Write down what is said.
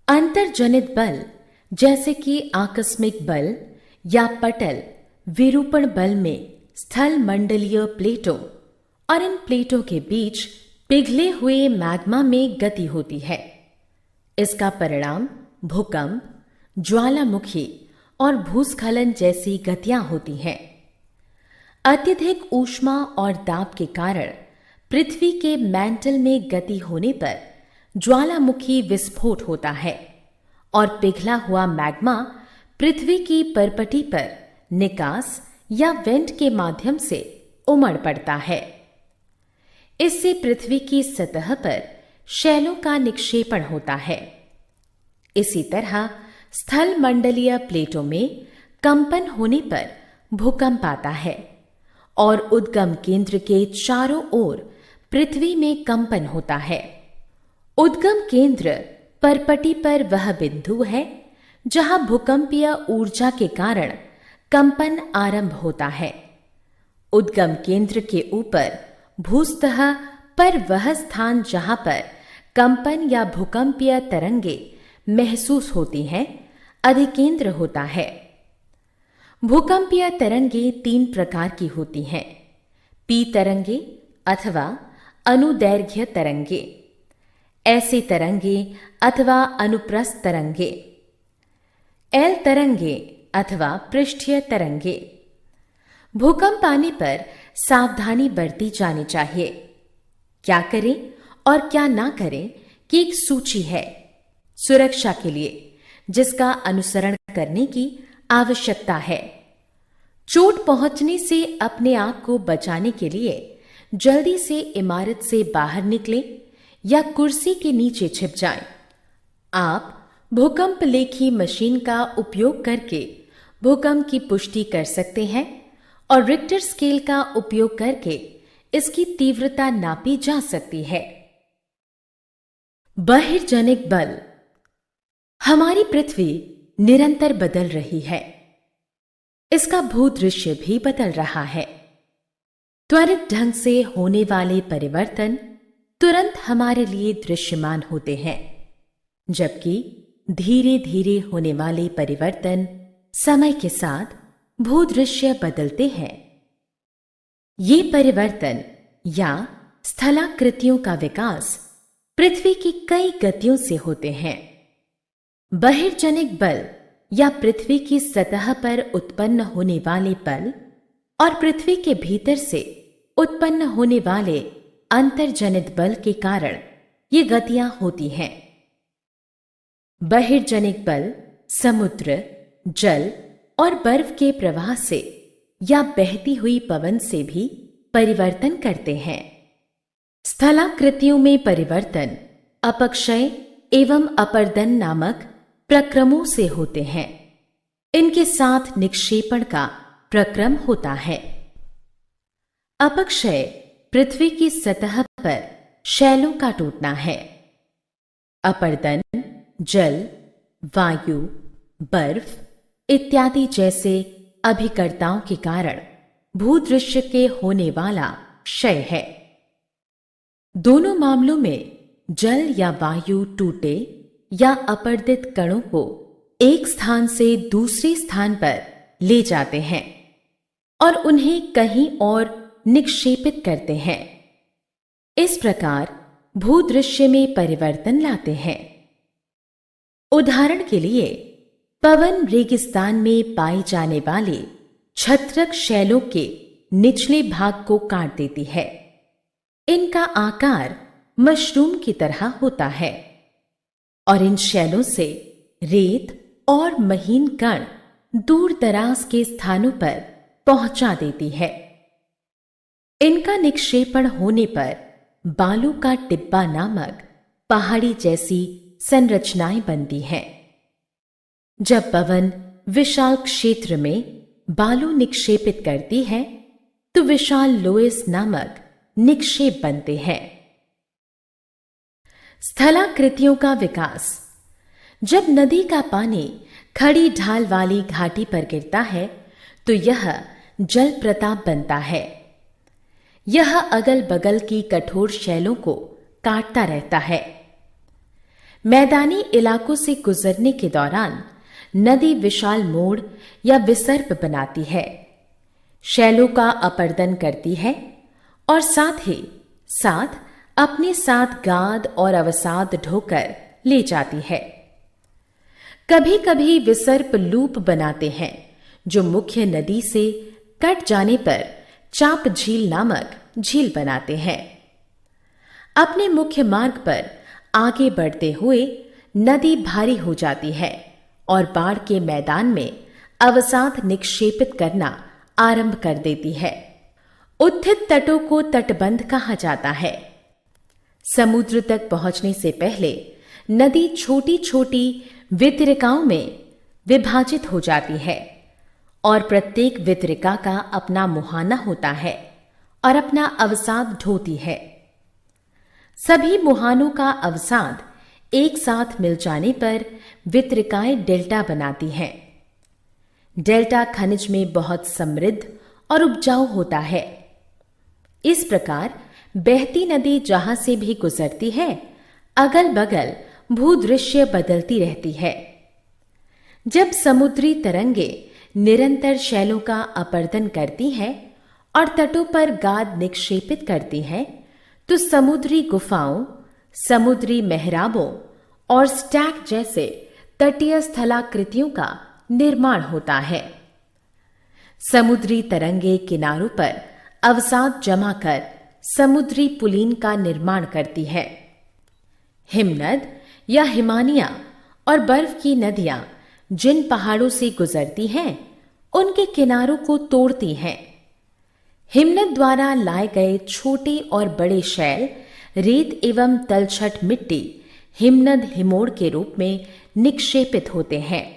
अंतर्जनित बल जैसे कि आकस्मिक बल या पटल विरूपण बल में स्थल मंडलीय प्लेटों और इन प्लेटों के बीच पिघले हुए मैग्मा में गति होती है। इसका परिणाम भूकंप, ज्वालामुखी और भूस्खलन जैसी गतियां होती हैं। अत्यधिक ऊष्मा और दाब के कारण पृथ्वी के मैंटल में गति होने पर ज्वालामुखी विस्फोट होता है और पिघला हुआ मैग्मा पृथ्वी की परपटी पर निकास या वेंट के माध्यम से उमड़ पड़ता है। इससे पृथ्वी की सतह पर शैलों का निक्षेपण होता है। इसी तरह स्थल मंडलीय प्लेटों में कंपन होने पर भूकंप आता है और उद्गम केंद्र के चारों ओर पृथ्वी में कंपन होता है। उद्गम केंद्र परपटी पर वह बिंदु है जहां भूकंपीय ऊर्जा के कारण कंपन आरंभ होता है। उद्गम केंद्र के ऊपर भूसतह पर वह स्थान जहां पर कंपन या भूकंपीय तरंगे महसूस होती हैं अधिकेंद्र होता है। भूकंपीय तरंगे 3 प्रकार की होती हैं: पी तरंगे अथवा अनुदैर्घ्य तरंगे, ऐसे तरंगे अथवा अनुप्रस्थ तरंगे, एल तरंगे अथवा पृष्ठीय तरंगे। भूकंप आने पर सावधानी बरती जानी चाहिए। क्या करें और क्या ना करें की एक सूची है सुरक्षा के लिए, जिसका अनुसरण करने की आवश्यकता है। चोट पहुंचने से अपने आप को बचाने के लिए जल्दी से इमारत से बाहर निकलें या कुर्सी के नीचे छिप जाएं। आप भूकंप लेखी मशीन का उपयोग करके भूकंप की पुष्टि कर सकते हैं और रिक्टर स्केल का उपयोग करके इसकी तीव्रता नापी जा सकती है। बहिर्जनिक बल। हमारी पृथ्वी निरंतर बदल रही है। इसका भूदृश्य भी बदल रहा है। त्वरित ढंग से होने वाले परिवर्तन तुरंत हमारे लिए दृश्यमान होते हैं, जबकि धीरे धीरे होने वाले परिवर्तन समय के साथ भूदृश्य बदलते हैं। ये परिवर्तन या स्थलाकृतियों का विकास पृथ्वी की कई गतियों से होते हैं। बहिर्जनिक बल या पृथ्वी की सतह पर उत्पन्न होने वाले बल और पृथ्वी के भीतर से उत्पन्न होने वाले अंतर्जनित बल के कारण ये गतियां होती हैं। बहिर्जनिक बल समुद्र, जल और बर्फ के प्रवाह से या बहती हुई पवन से भी परिवर्तन करते हैं। स्थलाकृतियों में परिवर्तन अपक्षय एवं अपर्दन नामक प्रक्रमों से होते हैं। इनके साथ निक्षेपण का प्रक्रम होता है। अपक्षय पृथ्वी की सतह पर शैलों का टूटना है। अपर्दन जल, वायु, बर्फ इत्यादि जैसे अभिकर्ताओं के कारण भूदृश्य के होने वाला क्षय है। दोनों मामलों में जल या वायु टूटे या अपर्दित कणों को एक स्थान से दूसरे स्थान पर ले जाते हैं और उन्हें कहीं और निक्षेपित करते हैं। इस प्रकार भूदृश्य में परिवर्तन लाते हैं। उदाहरण के लिए पवन रेगिस्तान में पाई जाने वाली छत्रक शैलों के निचले भाग को काट देती है। इनका आकार मशरूम की तरह होता है और इन शैलों से रेत और महीन कण दूर दराज के स्थानों पर पहुंचा देती है। इनका निक्षेपण होने पर बालू का टिब्बा नामक पहाड़ी जैसी संरचनाएं बनती हैं। जब पवन विशाल क्षेत्र में बालू निक्षेपित करती है तो विशाल लोएस नामक निक्षेप बनते हैं। स्थलाकृतियों का विकास। जब नदी का पानी खड़ी ढाल वाली घाटी पर गिरता है तो यह जल प्रताप बनता है। यह अगल बगल की कठोर शैलों को काटता रहता है। मैदानी इलाकों से गुजरने के दौरान नदी विशाल मोड़ या विसर्प बनाती है, शैलों का अपर्दन करती है और साथ ही साथ अपने साथ गाद और अवसाद ढोकर ले जाती है। कभी कभी विसर्प लूप बनाते हैं जो मुख्य नदी से कट जाने पर चाप झील नामक झील बनाते हैं। अपने मुख्य मार्ग पर आगे बढ़ते हुए नदी भारी हो जाती है और बाढ़ के मैदान में अवसाद निक्षेपित करना आरंभ कर देती है। उत्थित तटों को तटबंध कहा जाता है। समुद्र तक पहुंचने से पहले नदी छोटी छोटी वितरिकाओं में विभाजित हो जाती है और प्रत्येक वितरिका का अपना मुहाना होता है और अपना अवसाद ढोती है। सभी मुहानों का अवसाद एक साथ मिल जाने पर वितरिकाएं डेल्टा बनाती हैं। डेल्टा खनिज में बहुत समृद्ध और उपजाऊ होता है। इस प्रकार बहती नदी जहां से भी गुजरती है, अगल बगल भूदृश्य बदलती रहती है। जब समुद्री तरंगे निरंतर शैलों का अपर्दन करती हैं और तटों पर गाद निक्षेपित करती हैं, तो समुद्री गुफाओं, समुद्री मेहराबों और स्टैक जैसे तटीय स्थलाकृतियों का निर्माण होता है। समुद्री तरंगे किनारों पर अवसाद जमा कर समुद्री पुलीन का निर्माण करती है। हिमनद या हिमानिया और बर्फ की नदियां जिन पहाड़ों से गुजरती हैं, उनके किनारों को तोड़ती हैं। हिमनद द्वारा लाए गए छोटे और बड़े शैल, रेत एवं तलछट मिट्टी हिमनद हिमोड़ के रूप में निक्षेपित होते हैं।